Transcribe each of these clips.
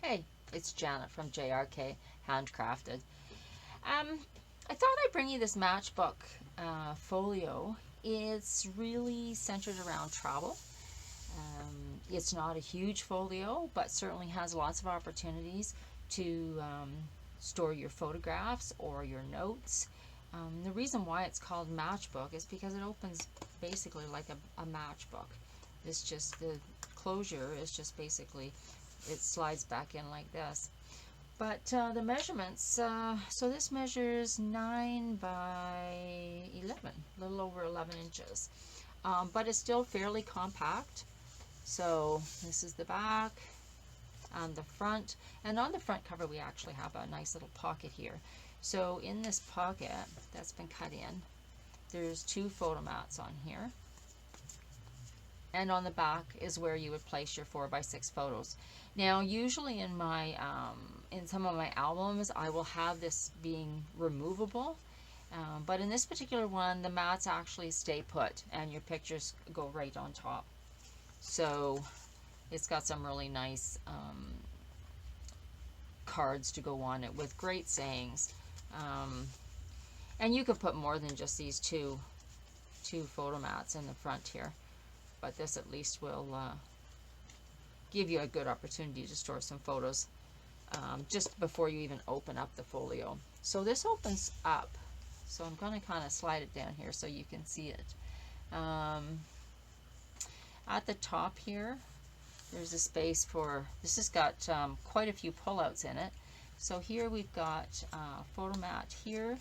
Hey, it's Janet from JRK Handcrafted. I thought I'd bring you this Matchbook folio. It's really centered around travel. It's not a huge folio, but certainly has lots of opportunities to store your photographs or your notes. The reason why it's called Matchbook is because it opens basically like a matchbook. It's just the closure is just basically it slides back in like this. But the measurements, so this measures 9 by 11, a little over 11 inches. But it's still fairly compact. So this is the back and the front. And on the front cover we actually have a nice little pocket here. So in this pocket that's been cut in, there's 2 photo mats on here. And on the back is where you would place your 4x6 photos. Now, usually in my in some of my albums, I will have this being removable, but in this particular one, the mats actually stay put, and your pictures go right on top. So it's got some really nice cards to go on it with great sayings, and you could put more than just these two photo mats in the front here. But this at least will give you a good opportunity to store some photos just before you even open up the folio. So this opens up. So I'm going to kind of slide it down here so you can see it. At the top here, there's a space for, this has got quite a few pullouts in it. So here we've got a photo mat here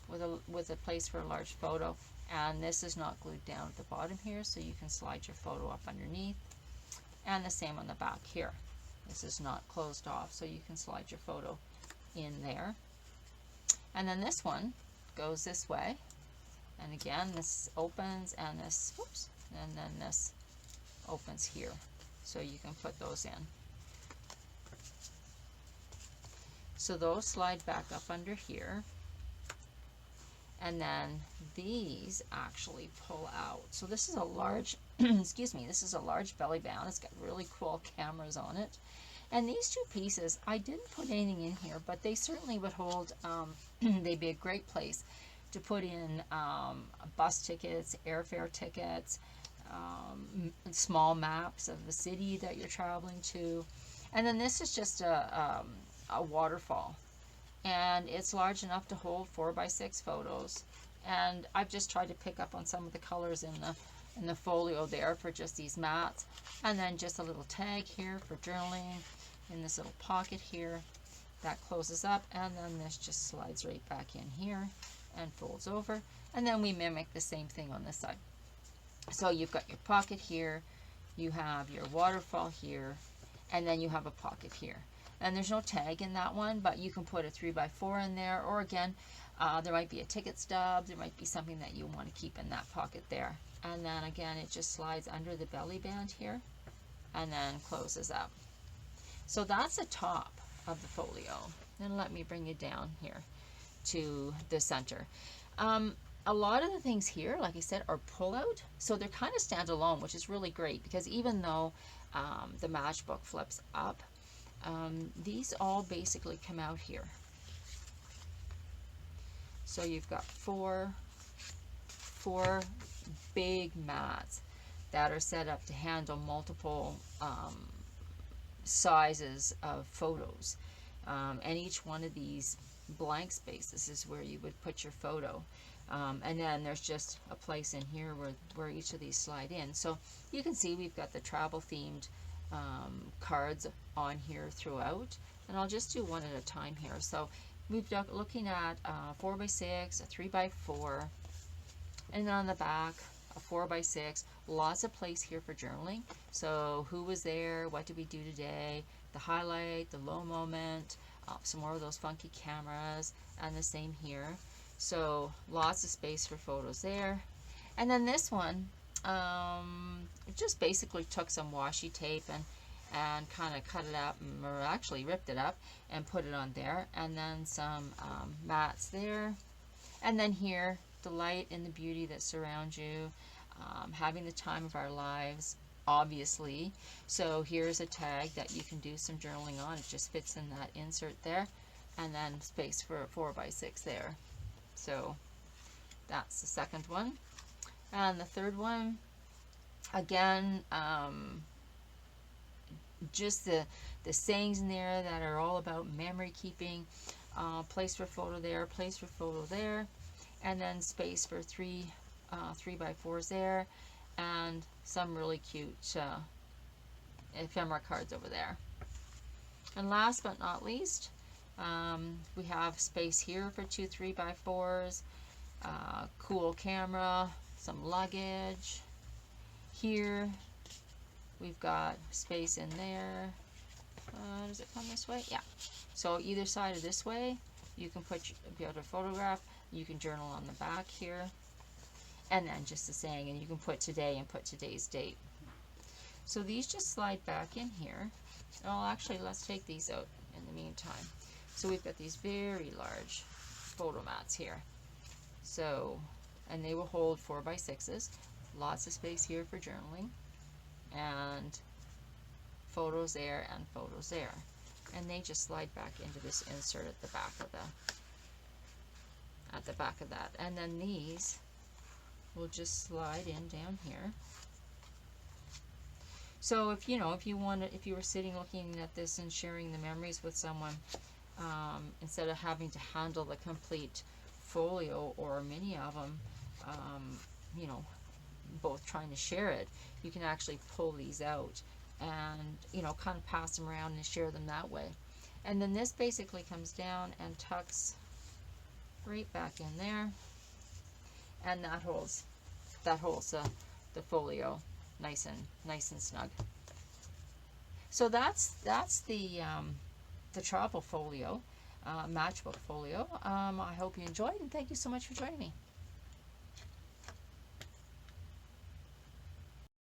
with a place for a large photo. And this is not glued down at the bottom here, so you can slide your photo up underneath. And the same on the back here. This is not closed off, so you can slide your photo in there. And then this one goes this way. And again, this opens and this, whoops, and then this opens here. So you can put those in. So those slide back up under here. And then these actually pull out. So this is a large, excuse me, this is a large belly band. It's got really cool cameras on it. And these 2 pieces, I didn't put anything in here, but they certainly would hold, they'd be a great place to put in bus tickets, airfare tickets, small maps of the city that you're traveling to. And then this is just a waterfall. And it's large enough to hold 4x6 photos. And I've just tried to pick up on some of the colors in the folio there for just these mats. And then just a little tag here for journaling in this little pocket here. That closes up, and then this just slides right back in here and folds over. And then we mimic the same thing on this side. So you've got your pocket here, you have your waterfall here, and then you have a pocket here. And there's no tag in that one, but you can put a 3x4 in there, or again, there might be a ticket stub, there might be something that you want to keep in that pocket there. And then again, it just slides under the belly band here, and then closes up. So that's the top of the folio. Then let me bring you down here to the center. A lot of the things here, like I said, are pull-out, so they're kind of standalone, which is really great, because even though the Matchbook flips up, these all basically come out here. So you've got four big mats that are set up to handle multiple sizes of photos. And each one of these blank spaces is where you would put your photo. And then there's just a place in here where each of these slide in. So you can see we've got the travel themed cards on here throughout, and I'll just do one at a time here. So we've got looking at 4x6, a 3x4, and on the back a 4x6. Lots of place here for journaling. So who was there, what did we do today, the highlight, the low moment, some more of those funky cameras, and the same here. So lots of space for photos there. And then this one, just basically took some washi tape and kind of cut it up, or actually ripped it up and put it on there. And then some mats there. And then here, the light and the beauty that surrounds you, having the time of our lives. obviously. So here's a tag that you can do some journaling on. It just fits in that insert there, and then space for a 4x6 there. So that's the second one. And the third one, again, just the sayings in there that are all about memory keeping. Place for photo there, place for photo there, and then space for 3x4s there, and some really cute ephemera cards over there. And last but not least, we have space here for 2 3x4s, cool camera, some luggage. Here we've got space in there. Does it come this way? Yeah. So either side of this way, you can be able to photograph. You can journal on the back here, and then just the saying, and you can put today and put today's date. So these just slide back in here. Oh, actually, let's take these out in the meantime. So we've got these very large photo mats here. So, and they will hold 4x6s. Lots of space here for journaling, and photos there and photos there. And they just slide back into this insert at the back of that. And then these will just slide in down here. So if you were sitting looking at this and sharing the memories with someone, instead of having to handle the complete folio or many of them, both trying to share it, you can actually pull these out and kind of pass them around and share them that way. And then this basically comes down and tucks right back in there, and that holds the folio nice and snug. So that's the travel folio, matchbook folio. I hope you enjoyed, and thank you so much for joining me.